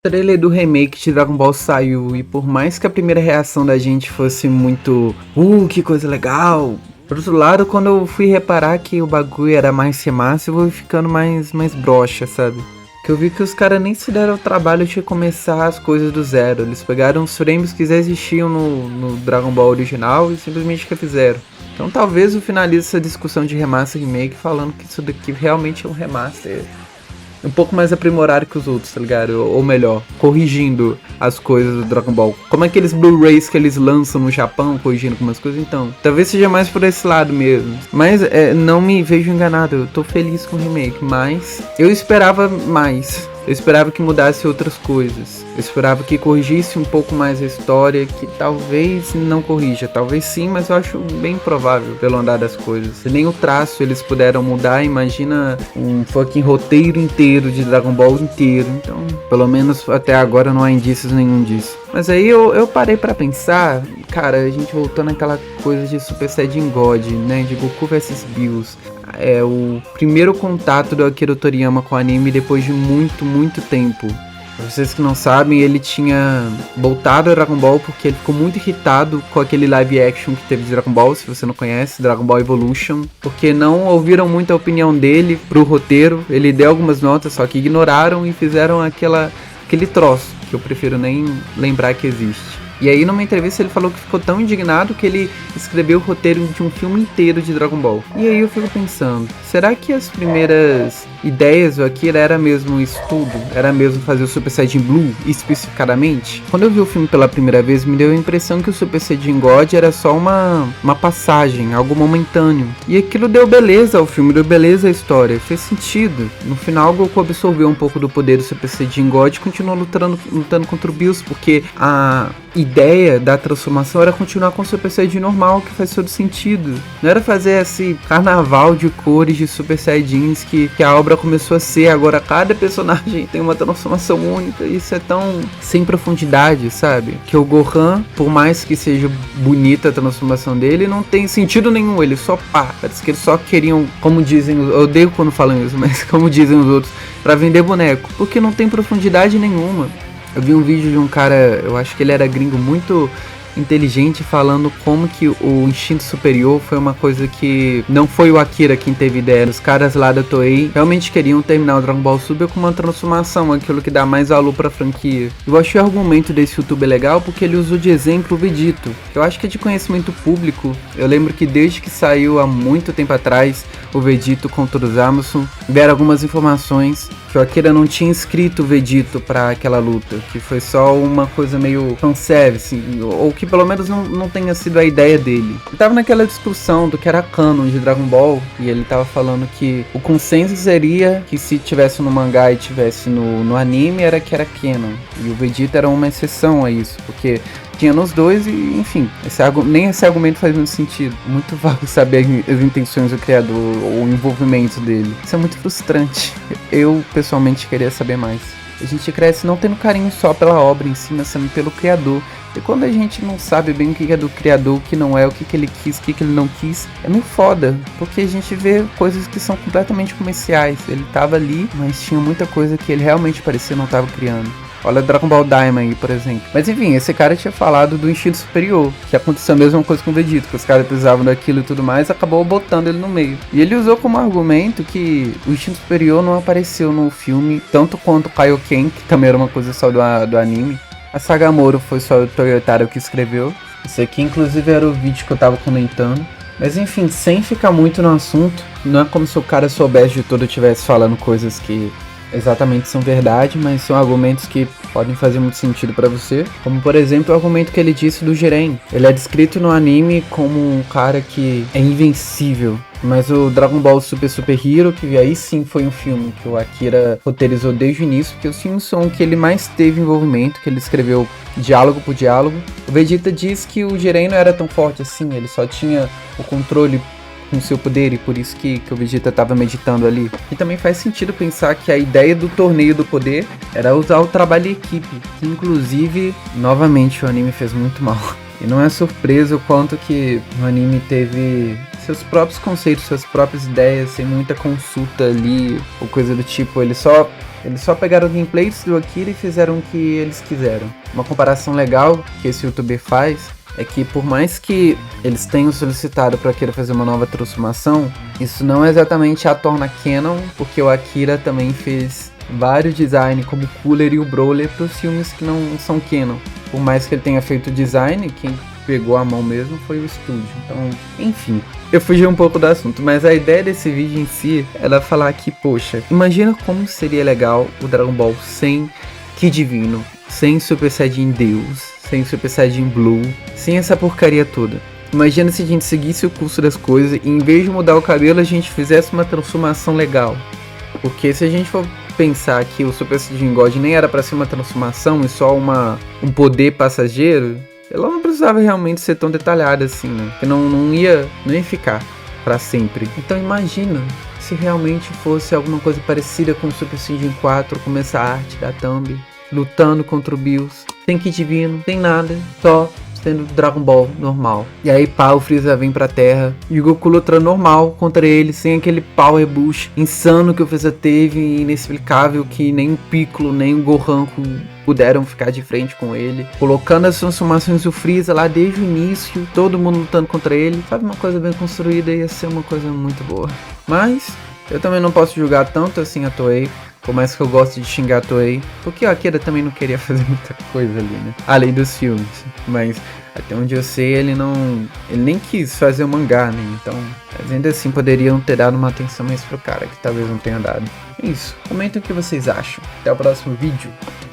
Trailer do remake de Dragon Ball saiu e por mais que a primeira reação da gente fosse muito que coisa legal, por outro lado, quando eu fui reparar que o bagulho era mais remaster, eu vou ficando mais broxa, sabe? Que eu vi que os caras nem se deram o trabalho de começar as coisas do zero. Eles pegaram os frames que já existiam no Dragon Ball original e simplesmente refizeram. Então talvez eu finalize essa discussão de remaster e remake falando que isso daqui realmente é um remaster um pouco mais aprimorado que os outros, tá ligado? Ou melhor, corrigindo as coisas do Dragon Ball. Como aqueles Blu-rays que eles lançam no Japão, corrigindo algumas coisas, então. Talvez seja mais por esse lado mesmo. Mas não me vejo enganado, eu tô feliz com o remake, mas eu esperava mais. Eu esperava que mudasse outras coisas. Eu esperava que corrigisse um pouco mais a história, que talvez não corrija. Talvez sim, mas eu acho bem provável pelo andar das coisas. Se nem o traço eles puderam mudar, imagina um fucking roteiro inteiro de Dragon Ball inteiro. Então, pelo menos até agora não há indícios nenhum disso. Mas aí eu parei pra pensar, cara, a gente voltou naquela coisa de Super Saiyajin God, né? De Goku vs Bills. É o primeiro contato do Akira Toriyama com o anime depois de muito tempo. Pra vocês que não sabem, ele tinha voltado a Dragon Ball porque ele ficou muito irritado com aquele live action que teve de Dragon Ball, se você não conhece, Dragon Ball Evolution, porque não ouviram muito a opinião dele pro roteiro. Ele deu algumas notas, só que ignoraram e fizeram aquele troço, que eu prefiro nem lembrar que existe. E aí numa entrevista ele falou que ficou tão indignado que ele escreveu o roteiro de um filme inteiro de Dragon Ball. E aí eu fico pensando, será que as primeiras ideias do Akira era mesmo um estudo? Era mesmo fazer o Super Saiyajin Blue especificadamente? Quando eu vi o filme pela primeira vez, me deu a impressão que o Super Saiyajin God era só uma passagem, algo momentâneo. E aquilo deu beleza ao filme, deu beleza à história, fez sentido. No final, Goku absorveu um pouco do poder do Super Saiyajin God e continuou lutando contra o Bills, porque a ideia da transformação era continuar com o Super Saiyajin normal, que faz todo sentido. Não era fazer esse carnaval de cores de Super Saiyajins que a obra começou a ser. Agora cada personagem tem uma transformação única. Isso é tão sem profundidade, sabe? Que o Gohan, por mais que seja bonita a transformação dele, não tem sentido nenhum. Ele só pá. Parece que eles só queriam, como dizem, eu odeio quando falam isso, mas como dizem os outros, pra vender boneco. Porque não tem profundidade nenhuma. Eu vi um vídeo de um cara, eu acho que ele era gringo, muito inteligente, falando como que o instinto superior foi uma coisa que não foi o Akira quem teve ideia. Os caras lá da Toei realmente queriam terminar o Dragon Ball Super com uma transformação, aquilo que dá mais valor pra franquia. Eu achei o argumento desse youtuber legal porque ele usou de exemplo o Vegito. Eu acho que é de conhecimento público. Eu lembro que desde que saiu há muito tempo atrás o Vegito contra os Amazon, vieram algumas informações que o Akira não tinha escrito o Vegito pra aquela luta, que foi só uma coisa meio fanservice, ou que pelo menos não tenha sido a ideia dele. Eu tava naquela discussão do que era canon de Dragon Ball, e ele tava falando que o consenso seria que se tivesse no mangá e tivesse no anime, era que era canon, e o Vegeta era uma exceção a isso, porque tinha nos dois e, enfim, nem esse argumento faz muito sentido. Muito vago saber as intenções do criador ou o envolvimento dele. Isso é muito frustrante. Eu, pessoalmente, queria saber mais. A gente cresce não tendo carinho só pela obra em si, mas também pelo criador. E quando a gente não sabe bem o que é do criador, o que não é, o que ele quis, o que ele não quis, é meio foda. Porque a gente vê coisas que são completamente comerciais. Ele tava ali, mas tinha muita coisa que ele realmente parecia não tava criando. Olha Dragon Ball Daima aí, por exemplo. Mas enfim, esse cara tinha falado do instinto superior, que aconteceu a mesma coisa com o Vegeta, que os caras precisavam daquilo e tudo mais, acabou botando ele no meio. E ele usou como argumento que o instinto superior não apareceu no filme, tanto quanto o Kaioken, que também era uma coisa só do anime. A Sagamoro foi só o Toyotaro que escreveu. Esse aqui inclusive era o vídeo que eu tava comentando. Mas enfim, sem ficar muito no assunto, não é como se o cara soubesse de tudo e estivesse falando coisas que exatamente são verdade, mas são argumentos que podem fazer muito sentido pra você. Como por exemplo o argumento que ele disse do Jiren. Ele é descrito no anime como um cara que é invencível. Mas o Dragon Ball Super Hero, que aí sim foi um filme que o Akira roteirizou desde o início, porque os filmes são o que ele mais teve envolvimento, que ele escreveu diálogo por diálogo. O Vegeta diz que o Jiren não era tão forte assim, ele só tinha o controle com seu poder e por isso que o Vegeta estava meditando ali. E também faz sentido pensar que a ideia do torneio do poder era usar o trabalho em equipe, que inclusive, novamente, o anime fez muito mal. E não é surpresa o quanto que o anime teve seus próprios conceitos, suas próprias ideias, sem muita consulta ali, ou coisa do tipo. Ele só Eles só pegaram gameplays do Akira e fizeram o que eles quiseram. Uma comparação legal que esse youtuber faz é que por mais que eles tenham solicitado para Akira fazer uma nova transformação, isso não exatamente a torna canon, porque o Akira também fez vários designs como o Cooler e o Brawler para os filmes que não são canon. Por mais que ele tenha feito o design, quem pegou a mão mesmo foi o estúdio. Então, enfim, eu fugi um pouco do assunto, mas a ideia desse vídeo em si era falar que, poxa, imagina como seria legal o Dragon Ball sem Ki Divino, sem Super Saiyajin Deus, sem Super Saiyajin Blue, sem essa porcaria toda. Imagina se a gente seguisse o curso das coisas e em vez de mudar o cabelo a gente fizesse uma transformação legal. Porque se a gente for pensar que o Super Saiyajin God nem era para ser uma transformação e só um poder passageiro, ela não precisava realmente ser tão detalhada assim, né? Porque não ia ficar para sempre. Então imagina se realmente fosse alguma coisa parecida com o Super Saiyajin 4, como essa arte da Thumb, lutando contra o Bills, sem Ki Divino, sem nada, só sendo Dragon Ball normal. E aí pá, o Freeza vem pra Terra e o Goku luta normal contra ele, sem aquele Power Boost insano que o Freeza teve e inexplicável que nem o Piccolo, nem o Gohan puderam ficar de frente com ele, colocando as transformações do Freeza lá desde o início, todo mundo lutando contra ele, sabe, uma coisa bem construída, ia ser uma coisa muito boa. Mas eu também não posso julgar tanto assim a Toei, por mais que eu goste de xingar a Toei, porque o Akira também não queria fazer muita coisa ali, né, além dos filmes, mas até onde eu sei ele nem quis fazer o mangá, né, então ainda assim poderiam ter dado uma atenção mais pro cara, que talvez não tenha dado. É isso, comentem o que vocês acham, até o próximo vídeo.